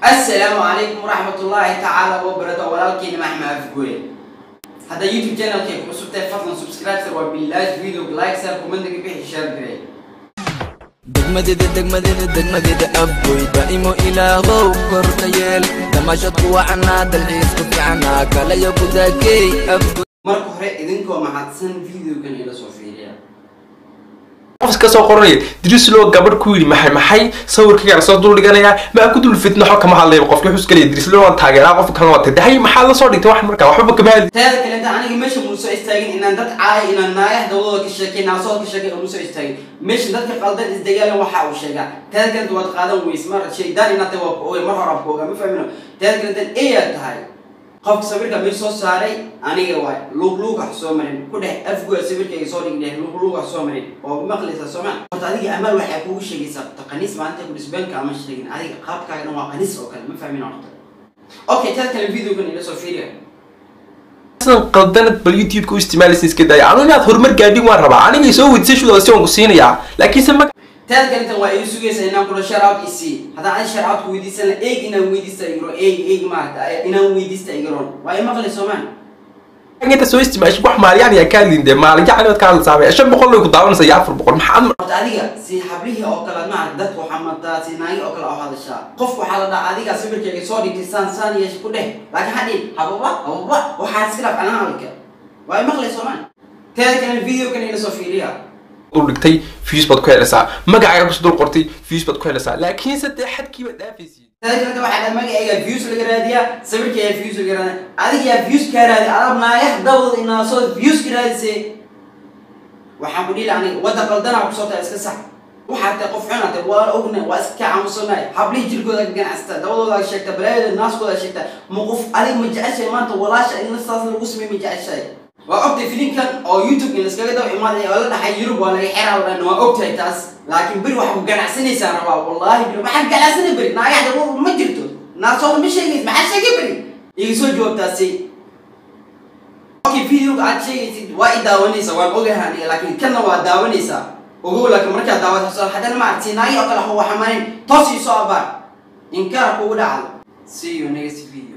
السلام عليكم ورحمة الله تعالى وبركاته ولكن ما احنا أفكوين هذا يوتيوب channel كيف وصلت فضلا سبسكرايب سووا بالله فيديو لايك سير كومنت كيف شير كري دقمدي أبوي دائما إلى غو كرتيل دمشق وعنا دلعيس كفي عنا كلا يبدأكي أبوي مركو هري إذنكو محادثن فيديو كان إلى صوفيريا قفز كسو قرني درس لو قبر كويري maxay sawirkayga soo dul dhiganaya ma ku dul fitno xog kama hadlay qofkii xus kale dris loo taageera qof kan wata dahay maxaa la soo dhigtay wax markaa waxba kama hadlay taada kale inta aniga meesha muuso istaagin inaan dad caay inaan naagax dawladda ka sheekayna soo ka sheekay muuso istaagin meesha dadka qaldan isdagaalan waxa uu sheegaa taada kale wad qaadan weys mar sheeydaan inaad waa oo mar hore abkooga ma fahmino taada kale inta ay tahay qof sawirka meel soo saaray aniga way luuq soo marin ku dhex afgoy sawirkayga soo dhigay luuq soo marin oo maqleysa Soomaa horta adiga amal waxa kugu sheegaysaa taqaniis maanta ku disbanka ama sheegin adiga qaabkaaga waa qanis oo kale ma fahmin horta okay taada video kan ila soo fiiriya qaldanad bal youtube ku isticmaalaysiin iska day anu inaad horumar gaadhin waan rabaa aniga soo wadisay shuu soo ku siinaya laakiin sama taada kale inta waa ay sugaysaa inaan kula sharaab isi hada aan sharaab ku weydiisan eeg inaan weydiista igro eeg maarta inaan weydiista igro waa maqlay Soomaan inta soo isticmaash wax maaliyaan ya ka linde maalin jacayl ka saabay 500 ku daawanaysa 400 maxaad horta adiga si hablihi oo kala ma dadku xamataa si naagi oo kala hadasha qof waxa la dhaca adiga sawirkayga soo dhigtay saan yeesh ku dheh laakiin hadii hababa waxa iska ana halka waa maqlay Soomaan taada kale video kan ila soo fiiriya dhigtay Facebook ku helaysaa magacaaga ku dul qortay Facebook ku helaysaa laakiin saddex xadkiiba dhaafaysi taada waxa magacaaga views laga raadiyaa sawirkayga views laga raadiyaa adiga views ka raadi arabnaayax dawlad inaa soo views ka raadisay waxaan ku dhilaa wada qaldana ku soo tahay iska sax waxa ta qof xunata waa ogna waa iska aamusanay habli jirkooda ganacsta dawladooda sheegta balaayada naaskooda sheegta muquf adiga ma jeceshay maanta walaasha in saas lagu sameeyo ma jeceshay وأبدأ فيلم كان أو يوتيوب من السكالة ده إيمان ولا ده حيروب ولا يحرق ولا إنه أبدأ تاس لكن بري واحد جنع سنة سنة والله بري ما حد جنع سنة بري ناقع ده هو ما جرته ناس هو مش هيك ما حد شيء بري يسوي جواب تاسي أوكي فيديو قاعد شيء وايد داوني سواء بوجه هني لكن كنا وايد داوني سا وقول لك مركز داوني صار حدا ما عرفتي ناقع أكل هو حمارين توصي صعبة إنكار قول على see you next video